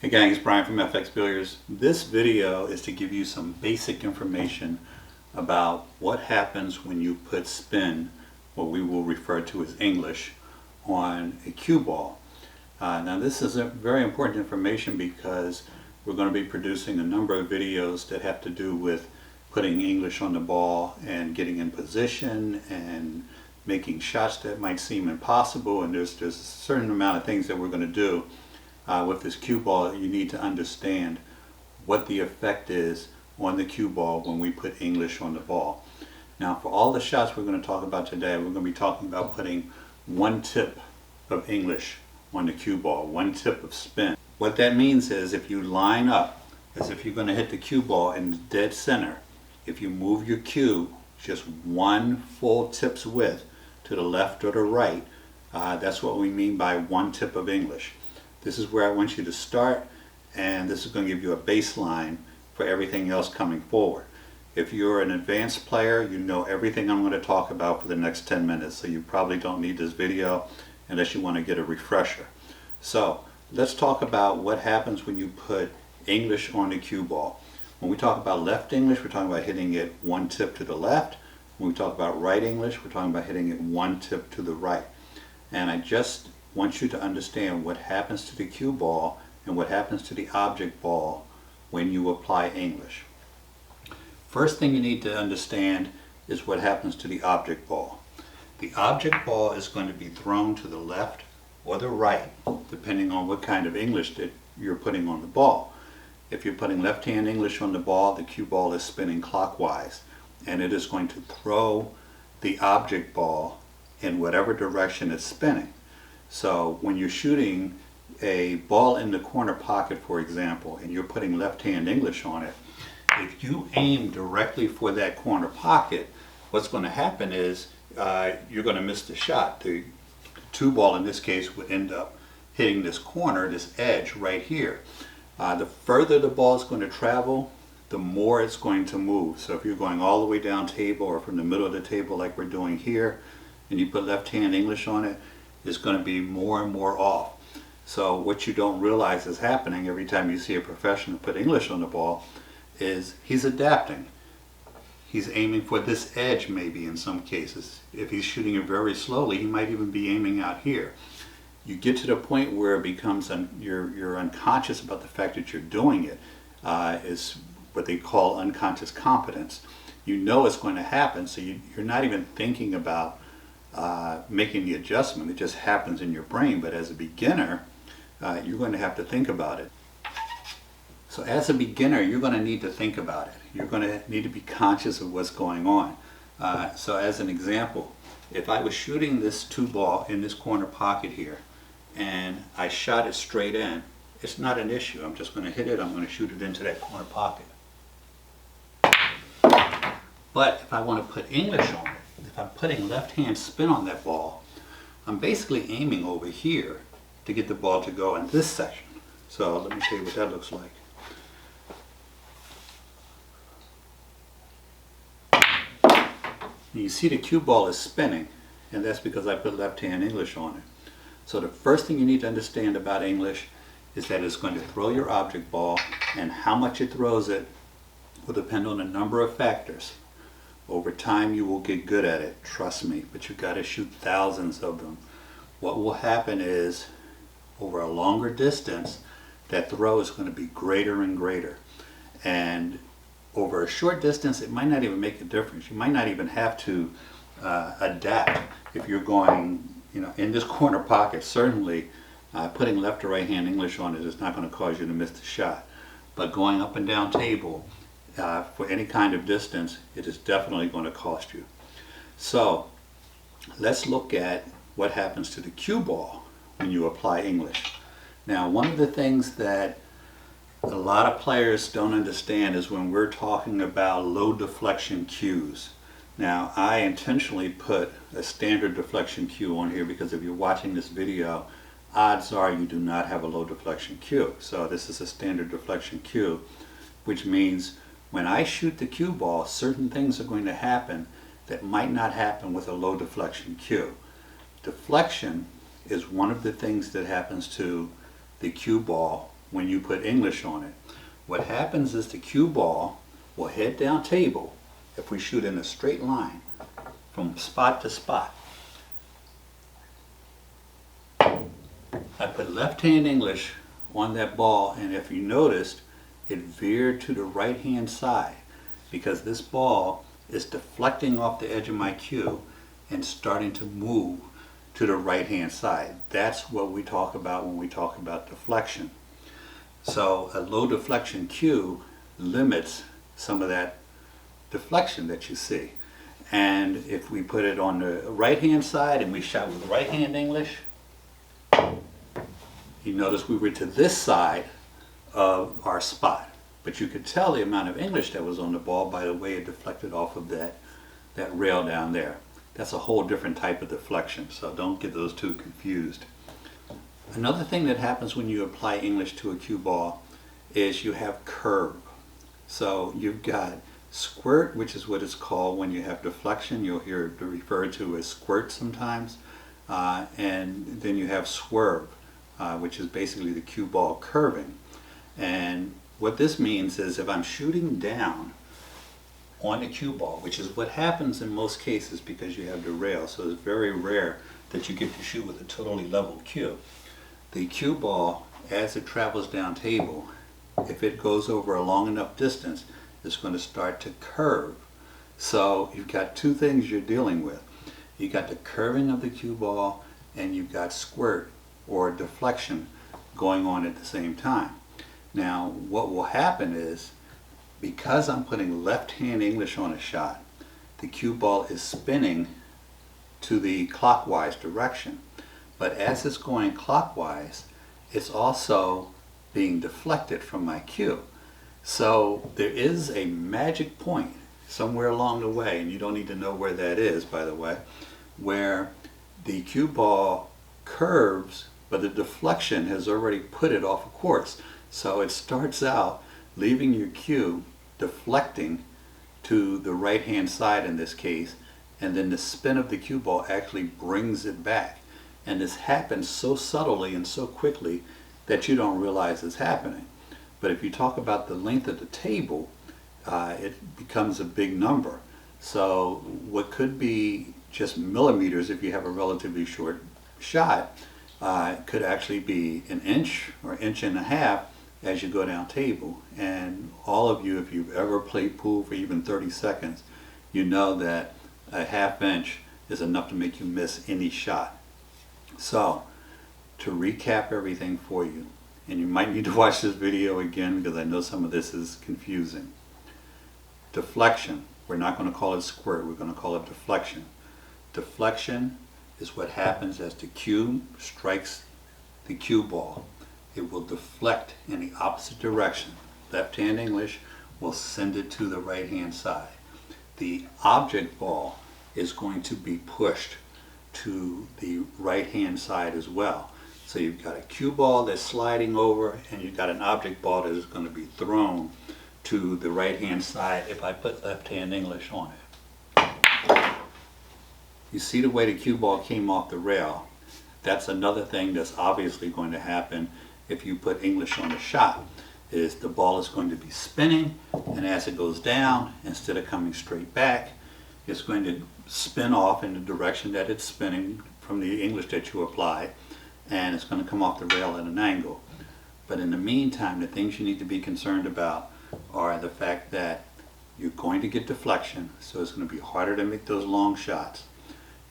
Hey gang, it's Bryan from FXBilliards. This video is to give you some basic information about what happens when you put spin, what we will refer to as English, on a cue ball. Now this is very important information because we're going to be producing a number of videos that have to do with putting English on the ball and getting in position and making shots that might seem impossible, and there's a certain amount of things that we're going to do with this cue ball. You need to understand what the effect is on the cue ball when we put English on the ball. Now for all the shots we're going to talk about today, we're going to be talking about putting one tip of English on the cue ball, one tip of spin. What that means is if you line up as if you're going to hit the cue ball in the dead center, if you move your cue just one full tip's width to the left or the right, that's what we mean by one tip of English. This is where I want you to start, and this is going to give you a baseline for everything else coming forward. If you're an advanced player, you know everything I'm going to talk about for the next 10 minutes, so you probably don't need this video unless you want to get a refresher. So let's talk about what happens when you put English on the cue ball. When we talk about left English, we're talking about hitting it one tip to the left. When we talk about right English, we're talking about hitting it one tip to the right. And I just want you to understand what happens to the cue ball and what happens to the object ball when you apply English. First thing you need to understand is what happens to the object ball. The object ball is going to be thrown to the left or the right, depending on what kind of English that you're putting on the ball. If you're putting left-hand English on the ball, the cue ball is spinning clockwise, and it is going to throw the object ball in whatever direction it's spinning. So when you're shooting a ball in the corner pocket, for example, and you're putting left-hand English on it, if you aim directly for that corner pocket, what's going to happen is you're going to miss the shot. The cue ball in this case would end up hitting this corner, this edge right here. The further the ball is going to travel, the more it's going to move. So if you're going all the way down table or from the middle of the table like we're doing here, and you put left-hand English on it, it's going to be more and more off. So what you don't realize is happening every time you see a professional put English on the ball is he's adapting. He's aiming for this edge maybe in some cases. If he's shooting it very slowly, he might even be aiming out here. You get to the point where it becomes you're unconscious about the fact that you're doing it. Is what they call unconscious competence. You know it's going to happen, so you're not even thinking about making the adjustment. It just happens in your brain. But as a beginner, you're going to have to think about it. So as a beginner, you're going to need to think about it. You're going to need to be conscious of what's going on. So as an example, if I was shooting this cue ball in this corner pocket here, and I shot it straight in, it's not an issue. I'm just going to hit it. I'm going to shoot it into that corner pocket. But if I want to put English on it, if I'm putting left-hand spin on that ball, I'm basically aiming over here to get the ball to go in this section. So let me show you what that looks like. And you see the cue ball is spinning, and that's because I put left-hand English on it. So the first thing you need to understand about English is that it's going to throw your object ball, and how much it throws it will depend on a number of factors. Over time you will get good at it, trust me, but you've got to shoot thousands of them. What will happen is, over a longer distance, that throw is going to be greater and greater. And over a short distance, it might not even make a difference. You might not even have to adapt. If you're going, in this corner pocket, certainly putting left or right hand English on it is not going to cause you to miss the shot. But going up and down table, for any kind of distance, it is definitely going to cost you. So let's look at what happens to the cue ball when you apply English. Now, one of the things that a lot of players don't understand is when we're talking about low deflection cues. Now, I intentionally put a standard deflection cue on here because if you're watching this video, odds are you do not have a low deflection cue. So this is a standard deflection cue, which means when I shoot the cue ball, certain things are going to happen that might not happen with a low deflection cue. Deflection is one of the things that happens to the cue ball when you put English on it. What happens is the cue ball will head down table if we shoot in a straight line from spot to spot. I put left hand English on that ball, and if you noticed, it veered to the right hand side because this ball is deflecting off the edge of my cue and starting to move to the right hand side. That's what we talk about when we talk about deflection. So a low deflection cue limits some of that deflection that you see. And if we put it on the right hand side and we shot with right hand English, you notice we were to this side of our spot. But you could tell the amount of English that was on the ball by the way it deflected off of that rail down there. That's a whole different type of deflection, so don't get those two confused. Another thing that happens when you apply English to a cue ball is you have curve. So you've got squirt, which is what it's called when you have deflection. You'll hear it referred to as squirt sometimes. And then you have swerve, which is basically the cue ball curving. And what this means is if I'm shooting down on the cue ball, which is what happens in most cases because you have the rail, so it's very rare that you get to shoot with a totally level cue. The cue ball, as it travels down table, if it goes over a long enough distance, it's going to start to curve. So you've got two things you're dealing with. You've got the curving of the cue ball and you've got squirt or deflection going on at the same time. Now what will happen is, because I'm putting left hand English on a shot, the cue ball is spinning to the clockwise direction. But as it's going clockwise, it's also being deflected from my cue. So there is a magic point somewhere along the way, and you don't need to know where that is, by the way, where the cue ball curves, but the deflection has already put it off course. So it starts out leaving your cue deflecting to the right hand side in this case, and then the spin of the cue ball actually brings it back. And this happens so subtly and so quickly that you don't realize it's happening. But if you talk about the length of the table, it becomes a big number. So what could be just millimeters if you have a relatively short shot could actually be an inch or inch and a half as you go down table. And all of you, if you've ever played pool for even 30 seconds, you know that a half inch is enough to make you miss any shot. So to recap everything for you, and you might need to watch this video again because I know some of this is confusing. Deflection, we're not going to call it squirt, we're going to call it deflection. Deflection is what happens as the cue strikes the cue ball. It will deflect in the opposite direction. Left hand English will send it to the right hand side. The object ball is going to be pushed to the right hand side as well. So you've got a cue ball that's sliding over, and you've got an object ball that is going to be thrown to the right hand side if I put left hand English on it. You see the way the cue ball came off the rail. That's another thing that's obviously going to happen if you put English on a shot, is the ball is going to be spinning, and as it goes down, instead of coming straight back, it's going to spin off in the direction that it's spinning from the English that you apply, and it's going to come off the rail at an angle. But in the meantime, the things you need to be concerned about are the fact that you're going to get deflection, so it's going to be harder to make those long shots.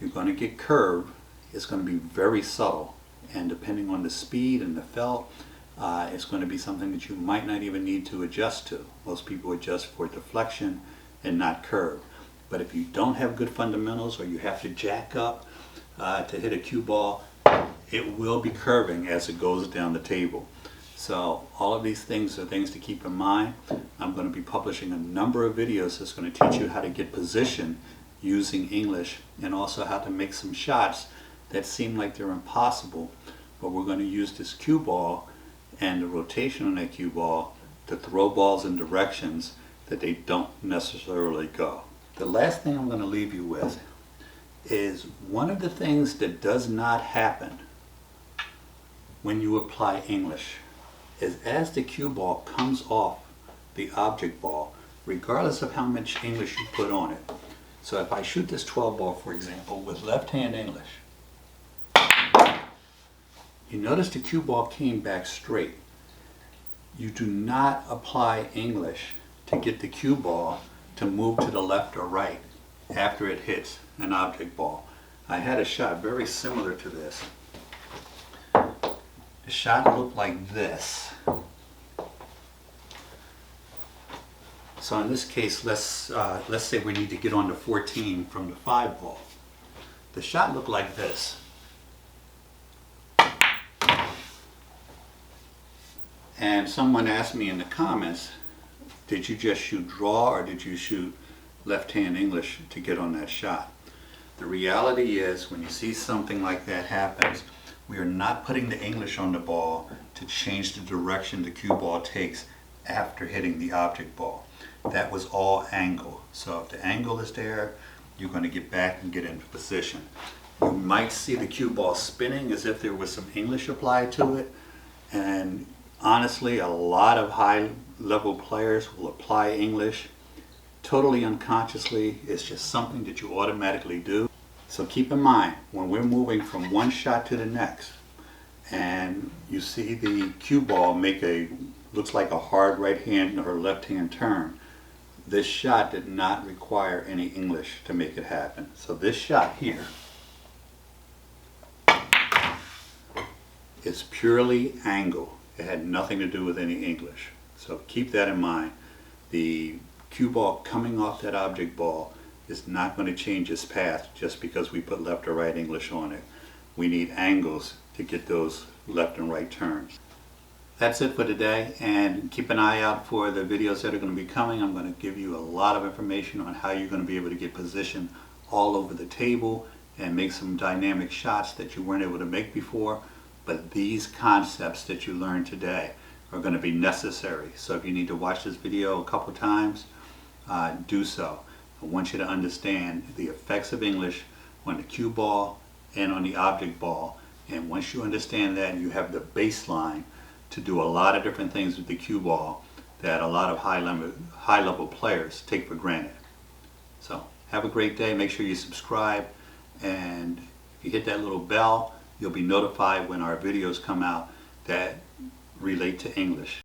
You're going to get curve. It's going to be very subtle, and depending on the speed and the felt, it's going to be something that you might not even need to adjust to. Most people adjust for deflection and not curve. But if you don't have good fundamentals, or you have to jack up to hit a cue ball, it will be curving as it goes down the table. So all of these things are things to keep in mind. I'm going to be publishing a number of videos that's going to teach you how to get position using English, and also how to make some shots that seem like they're impossible, but we're going to use this cue ball and the rotation on that cue ball to throw balls in directions that they don't necessarily go. The last thing I'm going to leave you with is one of the things that does not happen when you apply English is as the cue ball comes off the object ball, regardless of how much English you put on it. So if I shoot this 12 ball, for example, with left hand English, you notice the cue ball came back straight. You do not apply English to get the cue ball to move to the left or right after it hits an object ball. I had a shot very similar to this. The shot looked like this. So in this case, let's say we need to get on to 14 from the 5 ball. The shot looked like this. And someone asked me in the comments, did you just shoot draw or did you shoot left hand English to get on that shot? The reality is, when you see something like that happens, we are not putting the English on the ball to change the direction the cue ball takes after hitting the object ball. That was all angle. So if the angle is there, you're going to get back and get into position. You might see the cue ball spinning as if there was some English applied to it, and honestly, a lot of high-level players will apply English totally unconsciously. It's just something that you automatically do. So keep in mind, when we're moving from one shot to the next, and you see the cue ball make looks like a hard right hand or left hand turn, this shot did not require any English to make it happen. So this shot here is purely angle. It had nothing to do with any English. So keep that in mind. The cue ball coming off that object ball is not going to change its path just because we put left or right English on it. We need angles to get those left and right turns. That's it for today, and keep an eye out for the videos that are going to be coming. I'm going to give you a lot of information on how you're going to be able to get position all over the table and make some dynamic shots that you weren't able to make before. But these concepts that you learned today are going to be necessary. So if you need to watch this video a couple times, do so. I want you to understand the effects of English on the cue ball and on the object ball. And once you understand that, you have the baseline to do a lot of different things with the cue ball that a lot of high-level players take for granted. So have a great day. Make sure you subscribe, and if you hit that little bell, you'll be notified when our videos come out that relate to English.